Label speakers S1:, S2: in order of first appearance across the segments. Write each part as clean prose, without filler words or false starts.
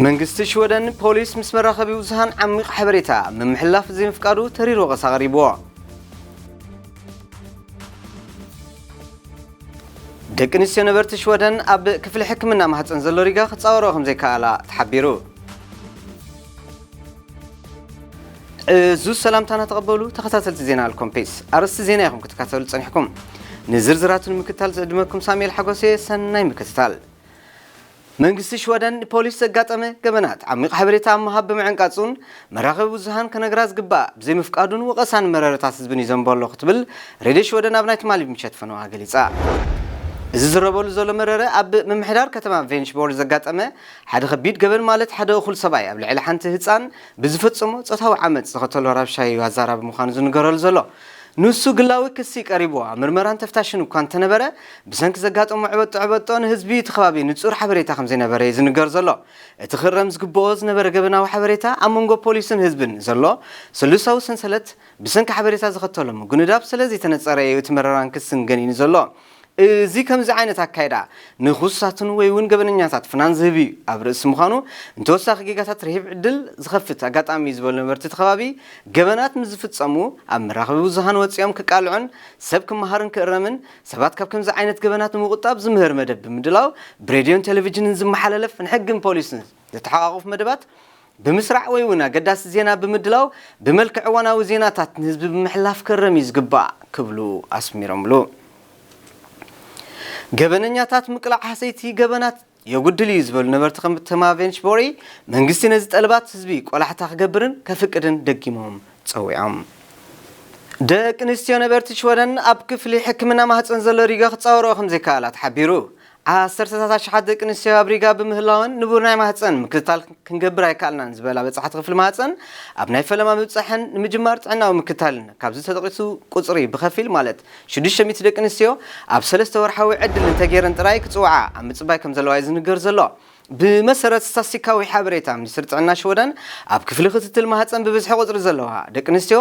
S1: መንግስት ሽወደን ፖሊስ ምስ መራኸቢ ውዝሃን ዓሚቕ ሓበሬታ ምምሕላፍ ዘይምፍቃዱ ተሪሮ ቀሳ ቀሪቦ ደቂ ኣንስትዮ ነበርቲ ሽወደን ኣብ ክፍሊ ሕክምና ማህፀን ዘሎ ሪጋ ክፃወሮ ከም ዘይከኣላ ተሓቢሩ ዙ ሰላምታና ተቐበሉ ተኸታተልቲ ዜና አልኮምፔስ አርስቲ ዜና ይኹም ክትከታተሉ ጸኒሕኩም ንዝርዝራቱን ምክታል ዝዕድመኩም ሳሙኤል ሓጎሴ ሰናይ ምክትታል መንግስት ሽወደን ፖሊስ ዘጋጠመ ገበናት ዓሚቕ ሓበሬታ መሃብ ብምዕንቃጹን መራኸቢ ውዝሃን ከነግራ ዝግባእ ብዘይምፍቃዱን ወቐሳን መረረታት ህዝብን ይዘንበሎ ክትብል ሬድዮ ሽወደን ኣብ ናይ ትማሊ ምሸት ፈነዋ ገሊጻ እዚ ዝረበሉ ዘሎ መረረ ኣብ ምምሕዳር ከተማ ቬንችቦርግ ዘጋጠመ ሓደ ከቢድ ገበን ማለት ሓደ እኹል ሰባይ ኣብ ልዕሊ ሓንቲ ህፃን ብዝፈጽሞ ጾታዊ ዓመፅ ዝኸተሎ ራብሻይ ኣዛራቢ ምዃኑ ዝንገረሉ ዘሎ ንሱ ግላዊ ክሲ ቀሪቡ ምርመራን ተፍታሽን እኳ እንተነበረ ብሰንኪ ዘጋጠሙ ዕበጦ ንህዝቢ ተኸባቢ ንጹር ሓበሬታ ከም ዘይነበረ ዝንገር ዘሎ እቲ ክረም ዝግብኦ ዝነበረ ገበናዊ ሓበሬታ ኣብ መንጎ ፖሊስን ህዝብን ዘሎ ስሉሳዊ ሰንሰለት ብሰንኪ ሓበሬታ ዝኸተሎም ጉንዳብ ስለዚ ተነጸረ እቲ መረራን ክስን ገኒኑ ዘሎ እዚ ከምዚ ዓይነት አካይዳ ንኹሳትን ወይ ውን ገበነኛታት ፍናን ዝህቢ ኣብ ርእሲ ምዃኑ እንተወሳኺ ጌጋታት ረሂብ ዕድል ዝኸፍት አጋጣሚ ዝበሉ ነበርቲ ተኸባቢ ገበናት ምዝፍጸሙ ኣብ መራኸቢ ውዝሃን ወፂኦም ክቃልዑን ሰብ ክመሃርን ክእረምን ሰባት ካብ ከምዚ ዓይነት ገበናት ንምቁጣብ ዝምህር መደብ ብምድላው ብሬድዮን ቴሌቪዥንን ዝመሓላለፍ ንሕግን ፖሊስን ዝተሓቃቀፉ መደባት ብምስራዕ ወይ ውን አገዳሲ ዜና ብምድላው ብመልክዕ እዋናዊ ዜናታት ንህዝቢ ብምሕላፍ ክረም ይዝግባእ ክብሉ አስሚሮምሉ ገበነኛታት ምቅላዕ ሓሰይቲ ገበናት የጉድል ዝበሉ ነበርቲ ከም ቬንችቦሪ መንግስቲ ነዚ ጠልባት ህዝቢ ቆላሕታ ክገብርን ከፍቅድን ደጊሞም ፀዊዖም ደቂ ኣንስትዮ ነበርቲ ሽወደን ኣብ ክፍሊ ሕክምና ማህፀን ዘሎ ሪጋ ክፃወሮ ከም ዘይከኣላ ተሓቢሩ ዓሰርተታት ኣሽሓት ደቂ ኣንስትዮ ኣብ ሪጋ ብምህላወን ንቡር ናይ ማህፀን ምክትታል ክንገብር ኣይከኣልናን ዝበላ በፃሕቲ ክፍሊ ማህፀን ኣብ ናይ ፈለማ ምብፃሕን ንምጅማር ጥዕናዊ ምክትታልን ካብዚ ተጠቂሱ ቁፅሪ ብኸፊል ማለት 600 ደቂ ኣንስትዮ ኣብ 3 ወርሓዊ ዕድል እንተገይረን ጥራይ ክፅውዓ ኣብ ምፅባይ ከም ዘለዋ ዝንገር ዘሎ ብመሰረት ስታስቲካዊ ሓበሬታ ሚኒስትሪ ጥዕና ሽወደን ኣብ ክፍሊ ክትትል ማህፀን ብብዝሒ ቁፅሪ ዘለዋ ደቂ ኣንስትዮ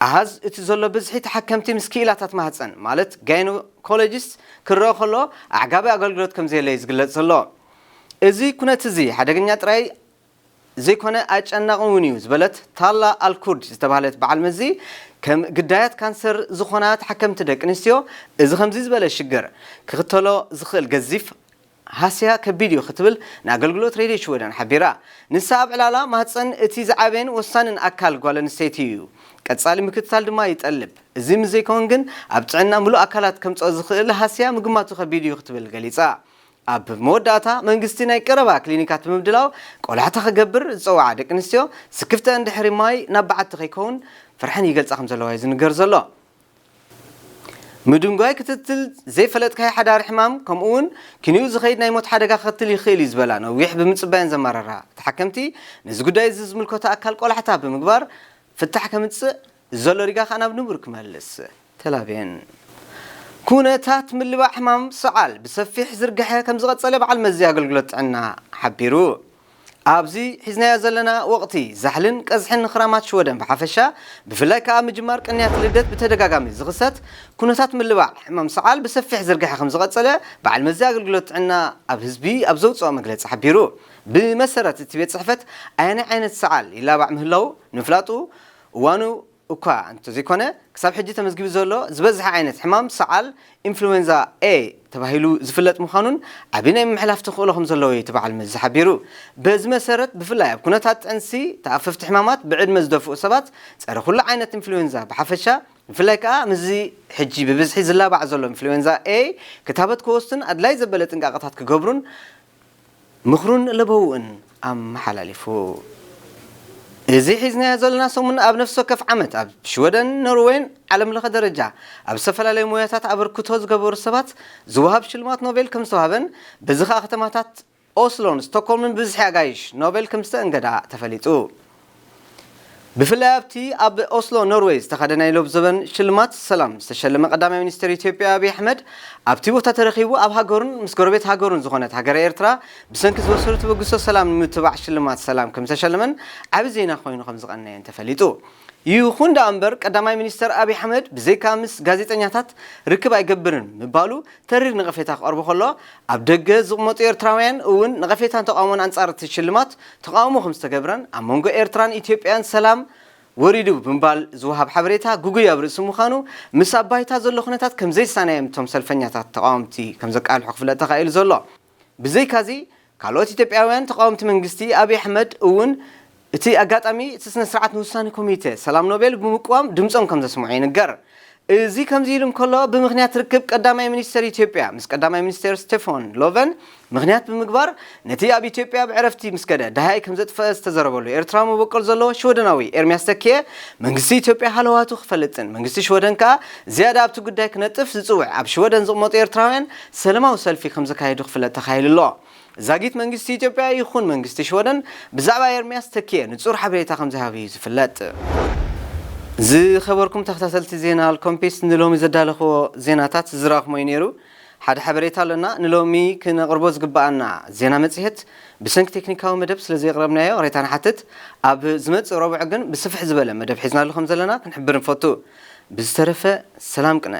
S1: ኣሃዝ እቲ ዘሎ ብዝሒ ተሓከምቲ ምስ ክኢላታት ማህፀን ማለት ጋይኖኮሎጂስት ክረአ ከሎ ኣዕጋቢ ኣገልግሎት ከም ዘየለ ዝግለጽ ዘሎ እዚ ኩነት እዚ ሓደገኛ ጥራይ ዘይኮነ ኣጨናቕን እውን እዩ ዝበለት ታላ ኣልኩርድ ዝተባህለት በዓል መዚ ከም ግዳያት ካንሰር ዝኾና ተሓከምቲ ደቂ ኣንስትዮ እዚ ከምዚ ዝበለ ሽግር ክኽተሎ ዝኽእል ገዚፍ ሃስያ ከቢድ እዩ ክትብል ንኣገልግሎት ሬድዮ ሽወደን ሓቢራ ንሳ ኣብ ዕላላ ማህፀን እቲ ዝዓበየን ወሳንን ኣካል ጓል ኣንስተይቲ እዩ ቀጻሊ ምክትታል ድማ ይጠልብ እዚ ምዘይኮን ግን ኣብ ጥዕና ሙሉእ ኣካላት ከምፅኦ ዝኽእል ሃስያ ምግማቱ ከቢድ እዩ ክትብል ገሊፃ ኣብ መወዳእታ መንግስቲ ናይ ቀረባ ክሊኒካት ብምድላው ቆላሕታ ክገብር ዝፀዋዓ ደቂ ኣንስትዮ ስክፍተ እንድሕሪ ማይ ናብ በዓቲ ከይከውን ፍርሐን ይገልጻ ከም ዘለዋ ዝንገር ዘሎ ምድንጓይ ክትትል ዘይፈለጥካይ ሓዳር ሕማም ከምኡውን ክንዩ ዝኸይድ ናይ ሞት ሓደጋ ክኽትል ይኽእል እዩ ዝበላ ነዊሕ ብምፅባይን ዘማረራ ተሓከምቲ ነዚ ጉዳይ እዚ ዝምልከቶ ኣካል ቆላሕታ ብምግባር ፍታሕ ከምፅእ ዘሎ ሪጋ ከዓ ናብ ንቡር ክመልስ ተላብየን ኩነታት ምልባዕ ሕማም ሰዓል ብሰፊሕ ዝርግሐ ከም ዝቐፀለ በዓል መዚ ኣገልግሎት ጥዕና ሓቢሩ ኣብዚ ሒዝናዮ ዘለና ወቕቲ ዛሕልን ቀዝሕን ንኽራማት ሽወደን ብሓፈሻ ብፍላይ ከዓ ምጅማር ቅንያት ልደት ብተደጋጋሚ ዝኽሰት ኩነታት ምልባዕ ሕማም ሰዓል ብሰፊሕ ዝርግሐ ከም ዝቐፀለ በዓል መዚ ኣገልግሎት ጥዕና ኣብ ህዝቢ ኣብ ዘውፅኦ መግለፂ ሓቢሩ ብመሰረት እቲ ቤት ፅሕፈት ኣየናይ ዓይነት ሰዓል ይላባዕ ምህላው ንምፍላጡ እዋኑ እኳ እንተዘይኮነ ክሳብ ሕጂ ተመዝጊቡ ዘሎ ዝበዝሐ ዓይነት ሕማም ሰዓል ኢንፍሉዌንዛ ኤ ተባሂሉ ዝፍለጥ ምዃኑን ዓብይ ናይ ምሕላፍ ተኽእሎ ከም ዘለዎ የተባዓል መዚ ሓቢሩ በዚ መሰረት ብፍላይ ኣብ ኩነታት ጥንሲ ተኣፈፍቲ ሕማማት ብዕድመ ዝደፍኡ ሰባት ፀረ ኩሉ ዓይነት ኢንፍሉዌንዛ ብሓፈሻ ብፍላይ ከዓ ምዚ ሕጂ ብብዝሒ ዝላባዕ ዘሎ ኢንፍሉዌንዛ ኤ ክታበት ክወስቱን ኣድላይ ዘበለ ጥንቃቐታት ክገብሩን ምኽሩን ለበውእን ኣመሓላሊፉ እዚ ሒዝናዮ ዘለና ሰሙን ኣብ ነፍሲ ወከፍ ዓመት ኣብ ሽወደን ኖርዌይን ዓለም ለኸ ደረጃ ኣብ ዝተፈላለዩ ሞያታት ኣበርክቶ ዝገበሩ ሰባት ዝወሃብ ሽልማት ኖቤል ከም ዝተዋሃበን በዚ ከዓ ከተማታት ኦስሎን ስቶክሆልምን ብዝሒ ኣጋይሽ ኖቤል ከም ዝተእንገዳ ተፈሊጡ ብፍላይ ኣብቲ ኣብ ኦስሎ ኖርዌይ ዝተኸደናይ ሎብ ዘበን ሽልማት ሰላም ዝተሸለመ ቀዳማይ ሚኒስትር ኢትዮጵያ አብይ ኣሕመድ ኣብቲ ቦታ ተረኺቡ ኣብ ሃገሩን ምስ ጎረቤት ሃገሩን ዝኾነት ሃገረ ኤርትራ ብሰንኪ ዝወሰዱ ተበግሶ ሰላም ንምትባዕ ሽልማት ሰላም ከም ዝተሸለመን ዓብይ ዜና ኮይኑ ከም ዝቐነየን ተፈሊጡ ይኹን ዳምበር ቀዳማይ ሚኒስተር አብይ አሕመድ ብዘይካምስ ጋዜጠኛታት ርክብ አይገብርን ምባሉ ተሪር ንቀፌታ ቀርቦ ከሎ ኣብ ደገ ዝቕመጡ ኤርትራውያን እውን ንቀፌታን ተቃውሞን አንጻር ትሽልማት ተቃውሞ ከም ዝተገብረን ኣብ መንጎ ኤርትራን ኢትዮጵያን ሰላም ወሪዱ ብምባል ዝውሃብ ሓበሬታ ጉጉይ ኣብ ርእሲ ምዃኑ ምስ ኣባይታ ዘሎ ኩነታት ከም ዘይሳናዮም እቶም ሰልፈኛታት ተቃወምቲ ከም ዘቃልሑ ክፍለጥ ተኻኢሉ ዘሎ ብዘይካዚ ካልኦት ኢትዮጵያውያን ተቃወምቲ መንግስቲ አብይ አሕመድ እውን እቲ አጋጣሚ እቲ ስነ ስርዓት ንውሳኔ ኮሚቴ ሰላም ኖቤል ብምቋም ድምጾም ከም ዘስምዑ ይንገር እዚ ከምዚ ኢሎም ከሎ ብምክንያት ርክብ ቀዳማይ ሚኒስተር ኢትዮጵያ ምስ ቀዳማይ ሚኒስተር ስቴፋን ሎቨን ምክንያት ብምግባር ነቲ ኣብ ኢትዮጵያ ብዕረፍቲ ምስከደ ዳሃይ ከም ዘጥፈአ ዝተዘረበሉ ኤርትራዊ መበቀል ዘለዎ ሽወደናዊ ኤርሚያስ ተኪየ መንግስቲ ኢትዮጵያ ሃለዋቱ ክፈልጥን መንግስቲ ሽወደን ከዓ ዝያዳ ኣብቲ ጉዳይ ክነጥፍ ዝፅውዕ ኣብ ሽወደን ዝቕመጡ ኤርትራውያን ሰላማዊ ሰልፊ ከም ዘካይዱ ክፍለጥ ተኻኢሉ ኣሎ ዛጊት መንግስቲ ኢትዮጵያ ይኹን መንግስቲ ሽወደን ብዛዕባ ኤርሚያስ ተኪየ ንጹር ሓበሬታ ከም ዝሃብ እዩ ዝፍለጥ ዝኸበርኩም ተኸታተልቲ ዜና አልኮምፒስ ንሎሚ ዘዳለኽዎ ዜናታት ዝራኽሞ ነይሩ ሓደ ሓበሬታ ኣለና ንሎሚ ክነቕርቦ ዝግባአና ዜና መጽሔት ብሰንኪ ቴክኒካዊ መደብ ስለ ዘይቕረብናዮ ሬታና ሓትት ኣብ ዝመጽእ ረቡዕ ግን ብስፍሕ ዝበለ መደብ ሒዝናሉ ከም ዘለና ክንሕብር ንፈቱ ብዝተረፈ ሰላም ቅነ